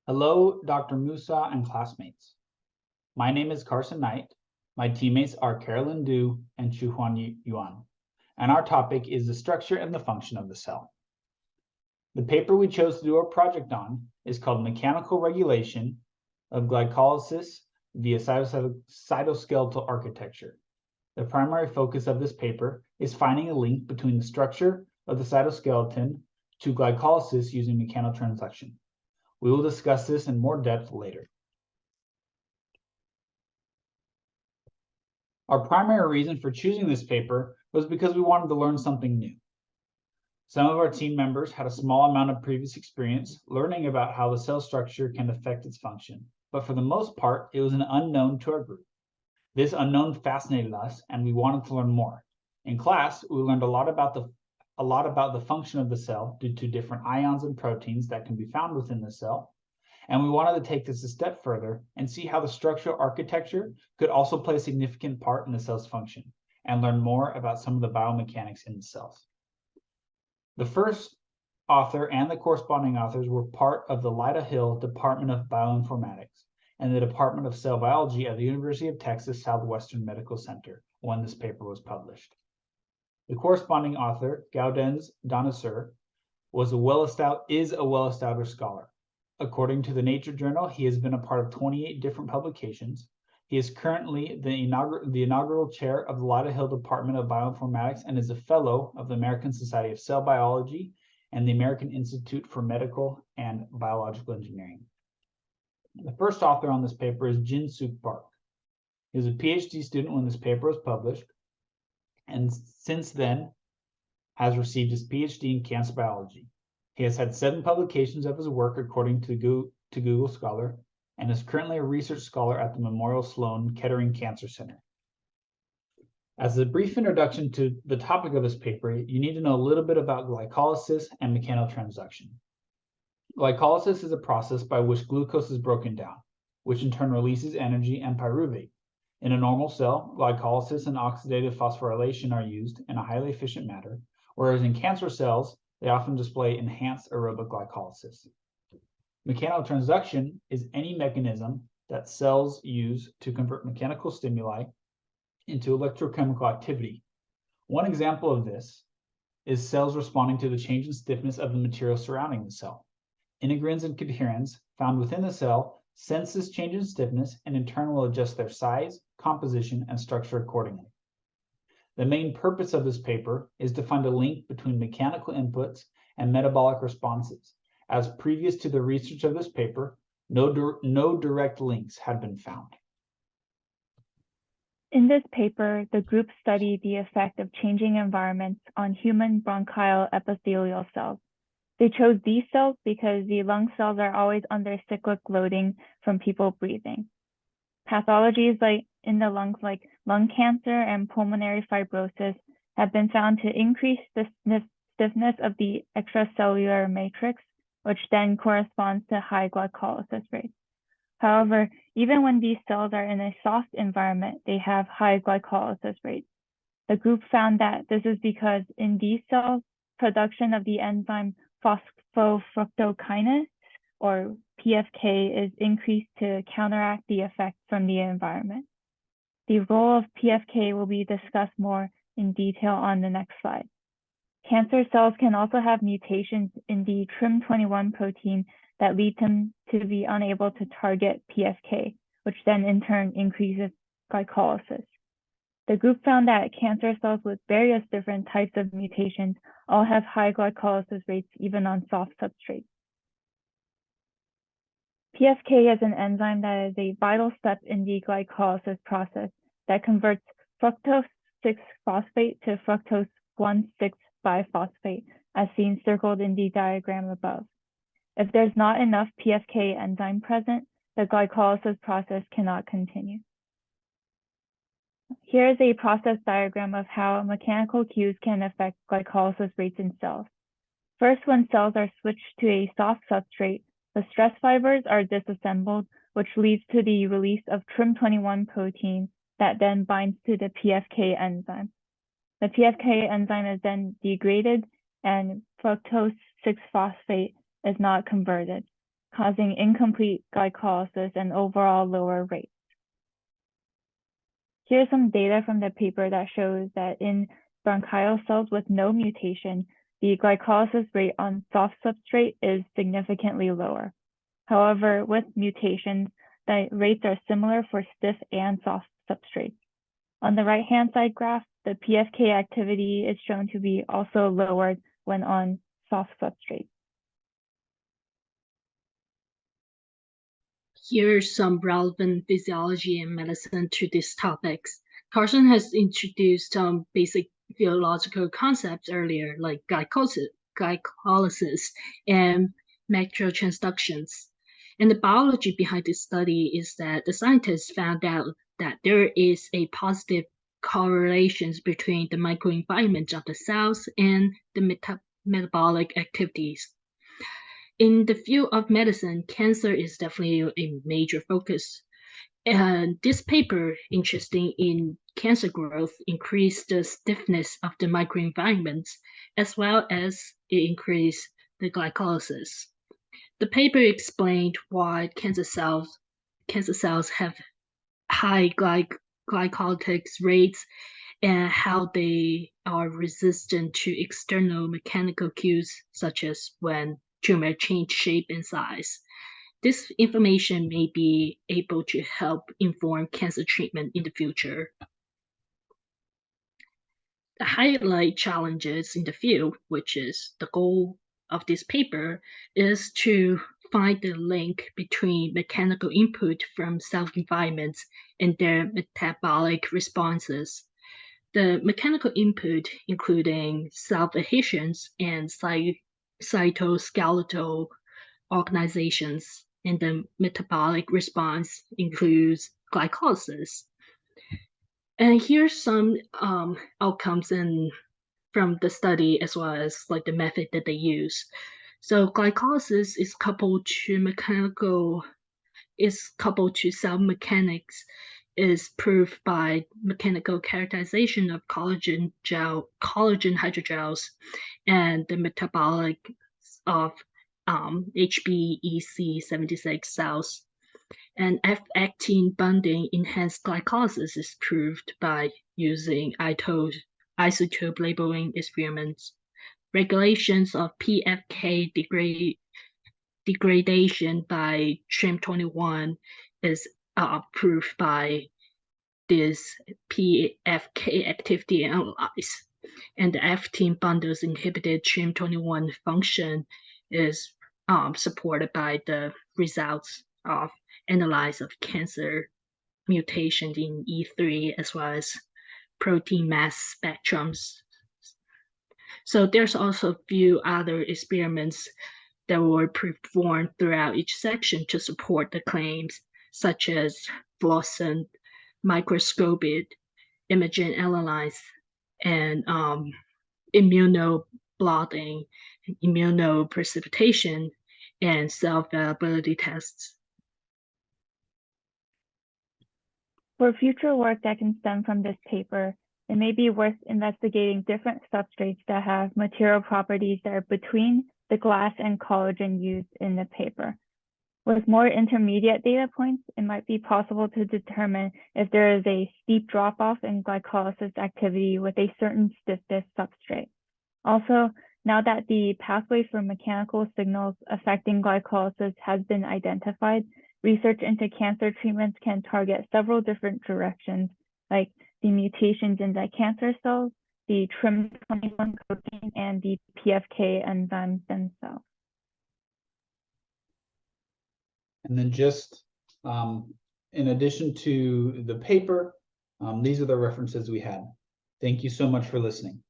Hello, Dr. Musa and classmates. My name is Carson Knight. My teammates are Carolyn and Chuhan Yuan, and our topic is the structure and the function of the cell. The paper we chose to do our project on is called Mechanical Regulation of Glycolysis via Cytoskeletal Architecture. The primary focus of this paper is finding a link between the structure of the cytoskeleton to glycolysis using mechanical transduction. We will discuss this in more depth later. Our primary reason for choosing this paper was because we wanted to learn something new. Some of our team members had a small amount of previous experience learning about how the cell structure can affect its function, but for the most part, it was an unknown to our group. This unknown fascinated us, and we wanted to learn more. In class, we learned a lot about the function of the cell due to different ions and proteins that can be found within the cell. And we wanted to take this a step further and see how the structural architecture could also play a significant part in the cell's function and learn more about some of the biomechanics in the cells. The first author and the corresponding authors were part of the Lyda Hill Department of Bioinformatics and the Department of Cell Biology at the University of Texas Southwestern Medical Center when this paper was published. The corresponding author, Gaudens Donasseur, is a well-established scholar. According to the Nature Journal, he has been a part of 28 different publications. He is currently the inaugural chair of the Lyda Hill Department of Bioinformatics and is a fellow of the American Society of Cell Biology and the American Institute for Medical and Biological Engineering. The first author on this paper is Jin-Suk Park. He was a PhD student when this paper was published, and since then has received his PhD in cancer biology. He has had 7 publications of his work according to Google Scholar, and is currently a research scholar at the Memorial Sloan Kettering Cancer Center. As a brief introduction to the topic of this paper, you need to know a little bit about glycolysis and mechanical transduction. Glycolysis is a process by which glucose is broken down, which in turn releases energy and pyruvate. In a normal cell, glycolysis and oxidative phosphorylation are used in a highly efficient manner, whereas in cancer cells, they often display enhanced aerobic glycolysis. Mechanical transduction is any mechanism that cells use to convert mechanical stimuli into electrochemical activity. One example of this is cells responding to the change in stiffness of the material surrounding the cell. Integrins and coherins found within the cell sense this change in stiffness and in turn will adjust their size, composition, and structure accordingly. The main purpose of this paper is to find a link between mechanical inputs and metabolic responses. As previous to the research of this paper, no direct links had been found. In this paper, the group studied the effect of changing environments on human bronchial epithelial cells. They chose these cells because the lung cells are always under cyclic loading from people breathing. Pathologies in the lungs like lung cancer and pulmonary fibrosis have been found to increase the stiffness of the extracellular matrix, which then corresponds to high glycolysis rates. However, even when these cells are in a soft environment, they have high glycolysis rates. The group found that this is because in these cells, production of the enzyme phosphofructokinase, or PFK, is increased to counteract the effects from the environment. The role of PFK will be discussed more in detail on the next slide. Cancer cells can also have mutations in the TRIM21 protein that lead them to be unable to target PFK, which then in turn increases glycolysis. The group found that cancer cells with various different types of mutations all have high glycolysis rates even on soft substrates. PFK is an enzyme that is a vital step in the glycolysis process that converts fructose 6-phosphate to fructose 1,6-biphosphate, as seen circled in the diagram above. If there's not enough PFK enzyme present, the glycolysis process cannot continue. Here is a process diagram of how mechanical cues can affect glycolysis rates in cells. First, when cells are switched to a soft substrate, the stress fibers are disassembled, which leads to the release of TRIM21 protein that then binds to the PFK enzyme. The PFK enzyme is then degraded and fructose 6-phosphate is not converted. causing incomplete glycolysis and overall lower rates. Here's some data from the paper that shows that in bronchial cells with no mutation, the glycolysis rate on soft substrate is significantly lower. However, with mutations, the rates are similar for stiff and soft substrates. On the right-hand side graph, the PFK activity is shown to be also lower when on soft substrates. Here's some relevant physiology and medicine to these topics. Carson has introduced some basic physiological concepts earlier, like glycolysis and macrotransductions. And the biology behind this study is that the scientists found out that there is a positive correlations between the microenvironment of the cells and the metabolic activities. In the field of medicine, cancer is definitely a major focus. And this paper, interesting in cancer growth, increased the stiffness of the microenvironments, as well as it increased the glycolysis. The paper explained why cancer cells have high glycolytic rates and how they are resistant to external mechanical cues, such as when tumor change shape and size. This information may be able to help inform cancer treatment in the future. The highlight challenges in the field, which is the goal of this paper, is to find the link between mechanical input from cell environments and their metabolic responses. The mechanical input, including cell adhesions and cytoskeletal organizations, and the metabolic response includes glycolysis. And here's some outcomes from the study, as well as like the method that they use. So glycolysis is coupled to cell mechanics, is proved by mechanical characterization of collagen hydrogels and the metabolic of HBEC76 cells. And F-actin bonding enhanced glycolysis is proved by using isotope labeling experiments. Regulations of PFK degradation by TRIM21 is proved by this PFK activity analysis. And the actin bundles inhibited TRIM21 function is supported by the results of analysis of cancer mutations in E3 as well as protein mass spectrums. So there's also a few other experiments that were performed throughout each section to support the claims, such as fluorescent microscopic imaging analysis and immunoblotting, immunoprecipitation, and cell availability tests. For future work that can stem from this paper, it may be worth investigating different substrates that have material properties that are between the glass and collagen used in the paper. With more intermediate data points, it might be possible to determine if there is a steep drop-off in glycolysis activity with a certain stiffness substrate. Also, now that the pathway for mechanical signals affecting glycolysis has been identified, research into cancer treatments can target several different directions, like the mutations in the cancer cells, the TRIM21 protein, and the PFK enzymes themselves. And then just in addition to the paper, these are the references we had. Thank you so much for listening.